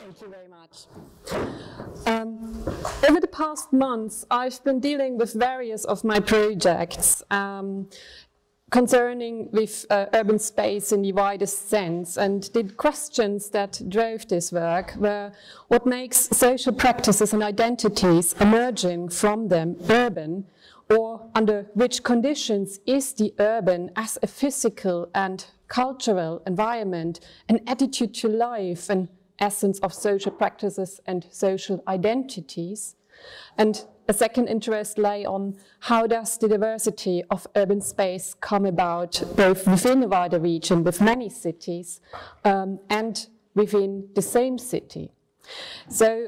Thank you very much. Over the past months, I've been dealing with various of my projects concerning with urban space in the widest sense, and the questions that drove this work were what makes social practices and identities emerging from them urban, or under which conditions is the urban as a physical and cultural environment an attitude to life, an essence of social practices and social identities. And a second interest lay on how does the diversity of urban space come about both within a wider region with many cities and within the same city. So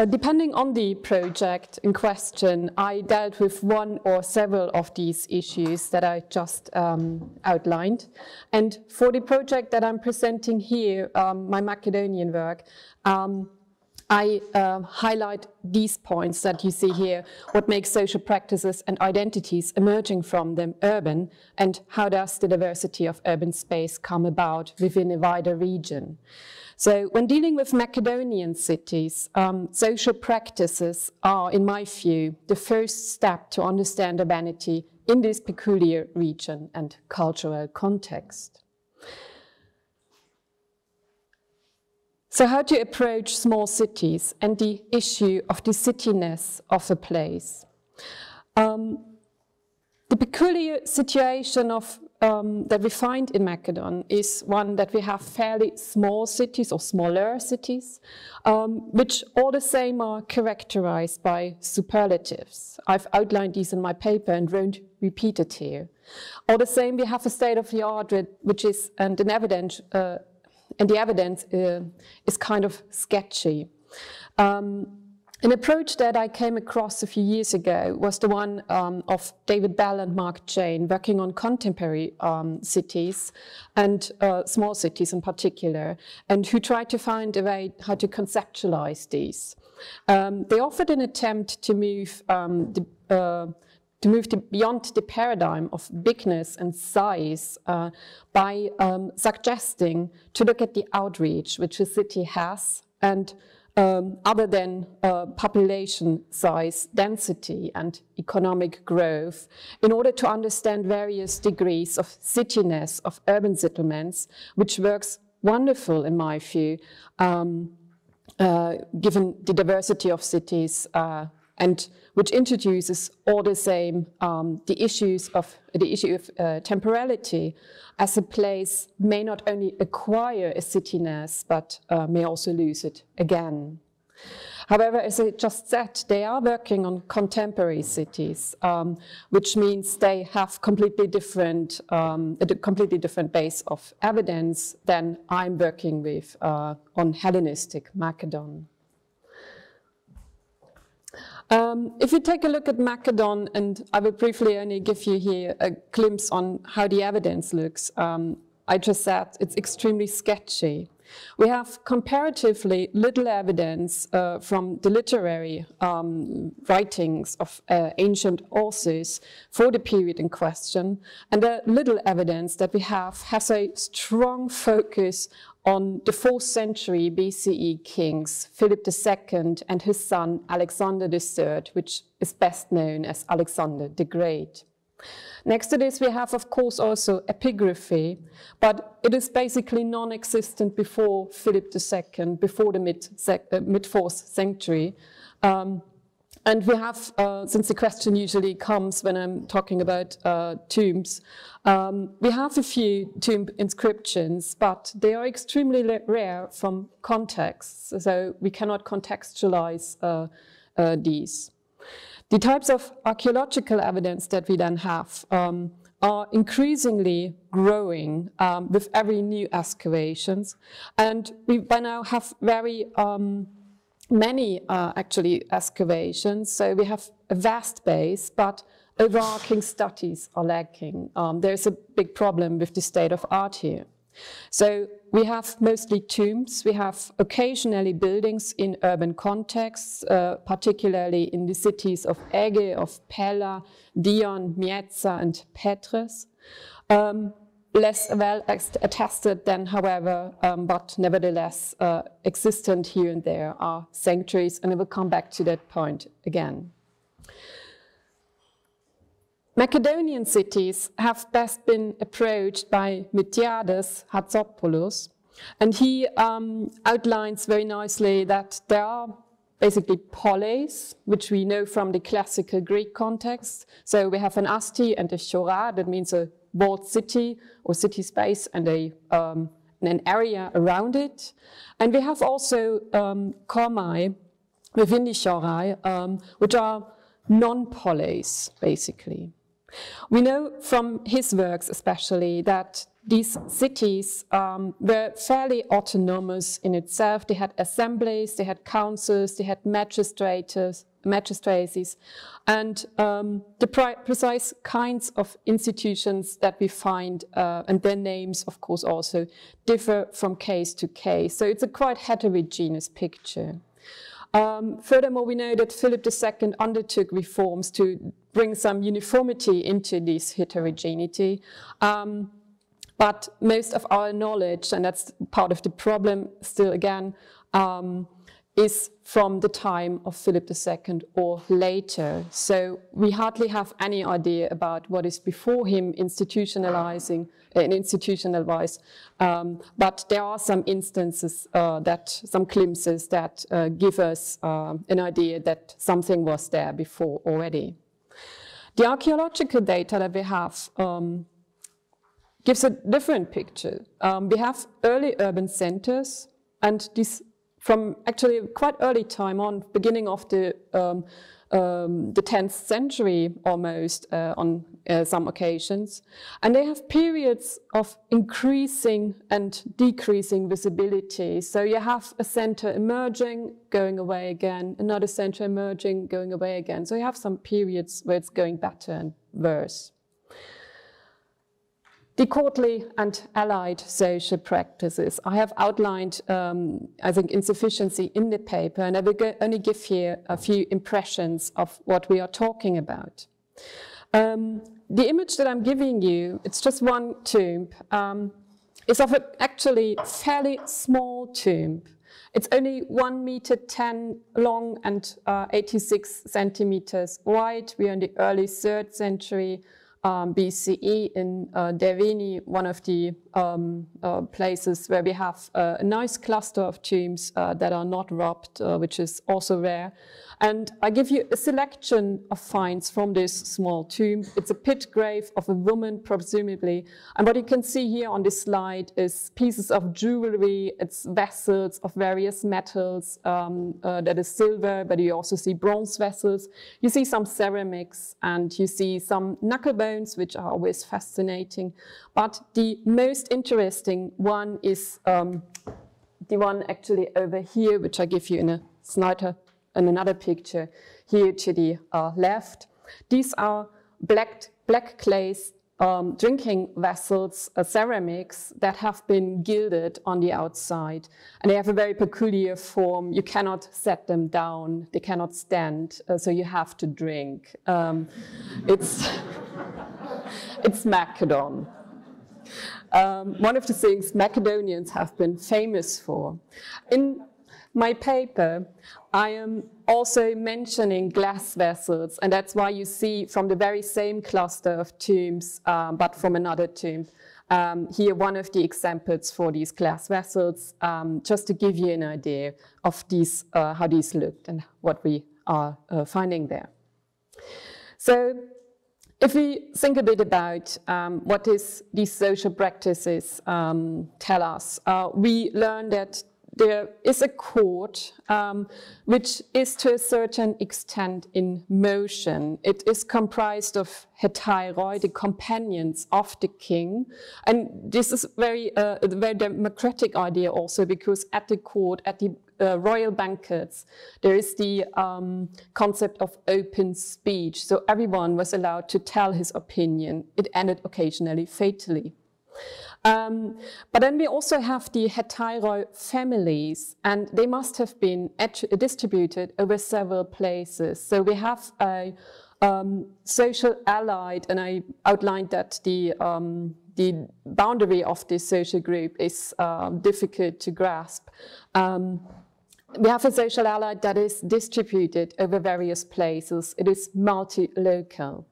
depending on the project in question, I dealt with one or several of these issues that I just outlined. And for the project that I'm presenting here, my Macedonian work, I highlight these points that you see here, what makes social practices and identities emerging from them urban, and how does the diversity of urban space come about within a wider region. So when dealing with Macedonian cities, social practices are, in my view, the first step to understand urbanity in this peculiar region and cultural context. So how to approach small cities and the issue of the cityness of a place. The peculiar situation of that we find in Macedon is one that we have fairly small cities or smaller cities, which all the same are characterized by superlatives. I've outlined these in my paper and won't repeat it here. All the same, we have a state of the art which is, and the evidence is kind of sketchy. An approach that I came across a few years ago was the one of David Bell and Mark Jane, working on contemporary cities and small cities in particular, and who tried to find a way how to conceptualize these. They offered an attempt to move beyond the paradigm of bigness and size by suggesting to look at the outreach which a city has, and other than population size, density, and economic growth, in order to understand various degrees of cityness of urban settlements, which works wonderful in my view, given the diversity of cities, and which introduces all the same the issue of temporality, as a place may not only acquire a cityness, but may also lose it again. However, as I just said, they are working on contemporary cities, which means they have a completely different base of evidence than I'm working with on Hellenistic Macedon. If you take a look at Macedon, and I will briefly only give you here a glimpse on how the evidence looks, I just said it's extremely sketchy. We have comparatively little evidence from the literary writings of ancient authors for the period in question, and the little evidence that we have has a strong focus on the 4th century BCE kings, Philip II and his son Alexander III, which is best known as Alexander the Great. Next to this, we have, of course, also epigraphy, but it is basically non-existent before Philip II, before the mid-4th century. And we have, since the question usually comes when I'm talking about tombs, we have a few tomb inscriptions, but they are extremely rare from contexts, so we cannot contextualize these. The types of archaeological evidence that we then have are increasingly growing with every new excavations, and we by now have very many actually excavations, so we have a vast base, but overarching studies are lacking. There's a big problem with the state of art here. So we have mostly tombs, we have occasionally buildings in urban contexts, particularly in the cities of Ege, of Pella, Dion, Mieza and Petres. less well attested than, however, but nevertheless existent here and there are sanctuaries, and I will come back to that point again. Macedonian cities have best been approached by Miltiades Hatzopoulos, and he outlines very nicely that there are basically poleis, which we know from the classical Greek context. So we have an asti and a chora, that means a walled city or city space and an area around it. And we have also komai within the chorai, which are non-poleis, basically. We know from his works especially that these cities were fairly autonomous in itself. They had assemblies, they had councils, they had magistracies, and the precise kinds of institutions that we find, and their names, of course, also differ from case to case. So it's a quite heterogeneous picture. Furthermore, we know that Philip II undertook reforms to bring some uniformity into this heterogeneity. But most of our knowledge, and that's part of the problem still again, is from the time of Philip II or later. So we hardly have any idea about what is before him institutionalized, but there are some instances, some glimpses that give us an idea that something was there before already. The archaeological data that we have gives a different picture. We have early urban centers, and this from actually quite early time on, beginning of the 10th century almost on some occasions. And they have periods of increasing and decreasing visibility. So you have a center emerging, going away again, another center emerging, going away again. So you have some periods where it's going better and worse. The courtly and allied social practices. I have outlined, I think, insufficiency in the paper, and I will only give here a few impressions of what we are talking about. The image that I'm giving you, it's just one tomb, is of an actually fairly small tomb. It's only 1 meter 10 long and 86 centimeters wide. We are in the early 3rd century. BCE in Derveni, one of the places where we have a nice cluster of tombs that are not robbed, which is also rare. And I give you a selection of finds from this small tomb. It's a pit grave of a woman, presumably. And what you can see here on this slide is pieces of jewelry, it's vessels of various metals, that is silver, but you also see bronze vessels. You see some ceramics, and you see some knuckle bones, which are always fascinating. But the most interesting one is the one actually over here, which I give you in a slide and another picture here to the left. These are black clay drinking vessels, ceramics that have been gilded on the outside. And they have a very peculiar form. You cannot set them down. They cannot stand, so you have to drink. It's Macedon. One of the things Macedonians have been famous for. In my paper, I am also mentioning glass vessels, and that's why you see from the very same cluster of tombs, but from another tomb, here one of the examples for these glass vessels, just to give you an idea of these, how these looked and what we are finding there. So if we think a bit about what these social practices tell us, we learn that there is a court which is to a certain extent in motion. It is comprised of hetairoi, the companions of the king. And this is a very democratic idea also, because at the court, at the royal banquets, there is the concept of open speech. So everyone was allowed to tell his opinion. It ended occasionally fatally. But then we also have the hetairoi families, and they must have been distributed over several places. So we have a social allied, and I outlined that the the boundary of this social group is difficult to grasp. We have a social allied that is distributed over various places. It is multi-local.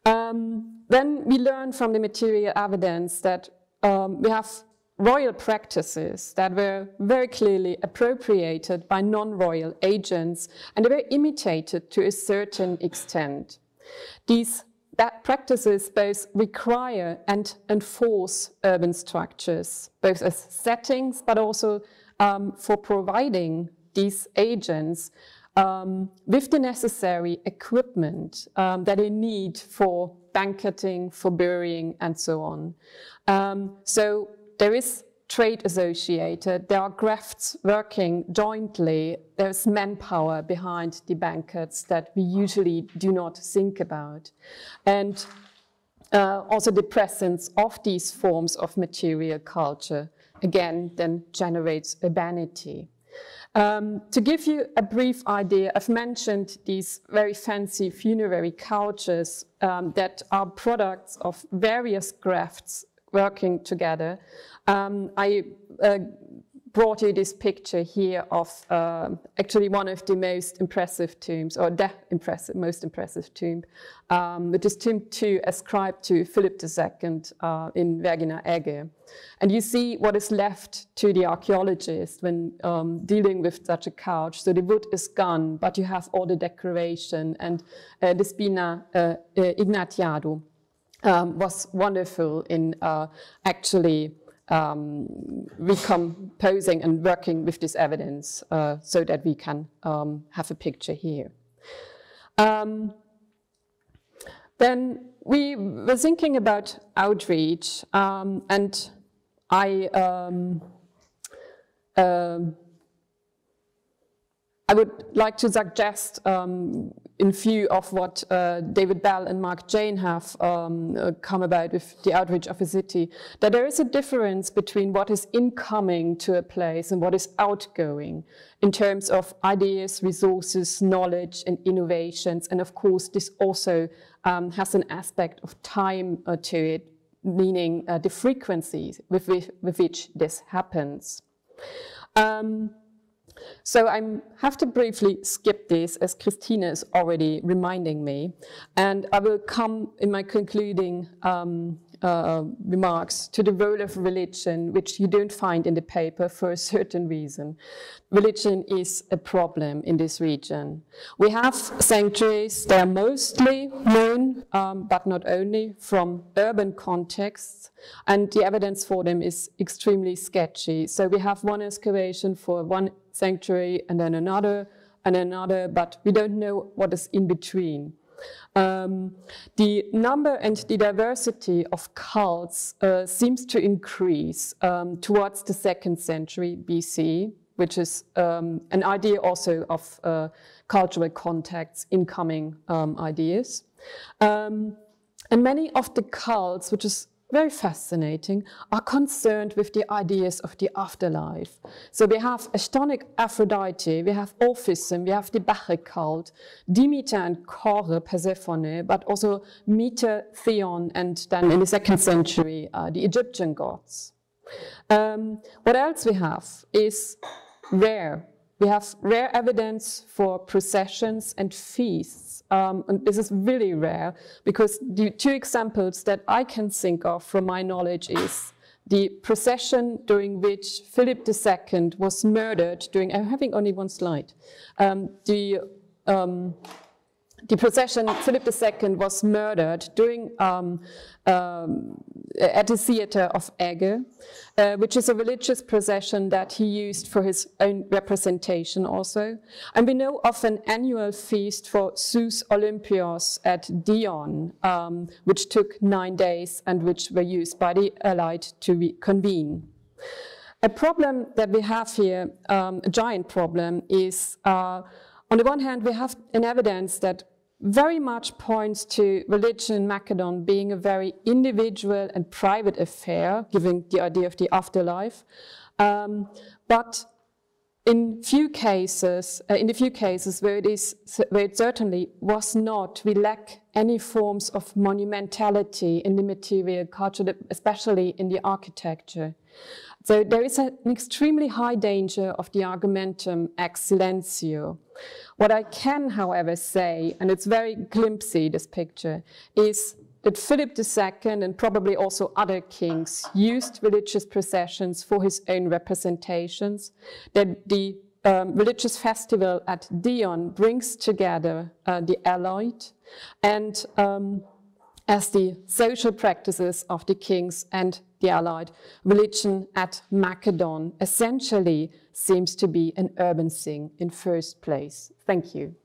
Then we learn from the material evidence that we have royal practices that were very clearly appropriated by non-royal agents, and they were imitated to a certain extent. These practices both require and enforce urban structures, both as settings, but also for providing these agents with the necessary equipment that they need for banqueting, for burying, and so on. So there is trade associated, there are grafts working jointly, there's manpower behind the banquets that we usually do not think about. And also the presence of these forms of material culture, again, then generates urbanity. To give you a brief idea, I've mentioned these very fancy funerary couches that are products of various grafts working together. I brought you this picture here of actually one of the most impressive tombs, or the most impressive tomb, which is Tomb 2, ascribed to Philip II in Vergina Egge. And you see what is left to the archaeologist when dealing with such a couch. So the wood is gone, but you have all the decoration, and the spina ignatiado was wonderful in actually recomposing and working with this evidence so that we can have a picture here. Then we were thinking about outreach, and I would like to suggest, in view of what David Bell and Mark Jane have come about with the outreach of a city, that there is a difference between what is incoming to a place and what is outgoing in terms of ideas, resources, knowledge, and innovations. And of course, this also has an aspect of time to it, meaning the frequencies with which this happens. So I have to briefly skip this, as Christina is already reminding me, and I will come in my concluding remarks to the role of religion, which you don't find in the paper for a certain reason. Religion is a problem in this region. We have sanctuaries that are mostly known, but not only, from urban contexts, and the evidence for them is extremely sketchy. So we have one excavation for one sanctuary and then another, but we don't know what is in between. The number and the diversity of cults seems to increase towards the 2nd century BC, which is an idea also of cultural contacts, incoming ideas. And many of the cults, which is very fascinating, are concerned with the ideas of the afterlife. So we have a Chthonic Aphrodite, we have Orphism, we have the Bacchic cult, Demeter and Kore, Persephone, but also Meter, Theon, and then in the 2nd century, the Egyptian gods. What else we have is rare. We have rare evidence for processions and feasts. And this is really rare, because the 2 examples that I can think of from my knowledge is the procession during which Philip II was murdered during, I'm having only one slide, the procession, Philip II was murdered during at the theater of Egge, which is a religious procession that he used for his own representation also. And we know of an annual feast for Zeus Olympios at Dion, which took 9 days and which were used by the allied to convene. A problem that we have here, a giant problem, is on the one hand, we have an evidence that very much points to religion in Macedon being a very individual and private affair, giving the idea of the afterlife. But in the few cases where it certainly was not, we lack any forms of monumentality in the material culture, especially in the architecture. So there is an extremely high danger of the argumentum ex silentio. What I can, however, say, and it's very glimpsy, this picture, is that Philip II and probably also other kings used religious processions for his own representations, that the religious festival at Dion brings together the allied, and as the social practices of the kings and the allied, religion at Macedon essentially seems to be an urban thing in first place. Thank you.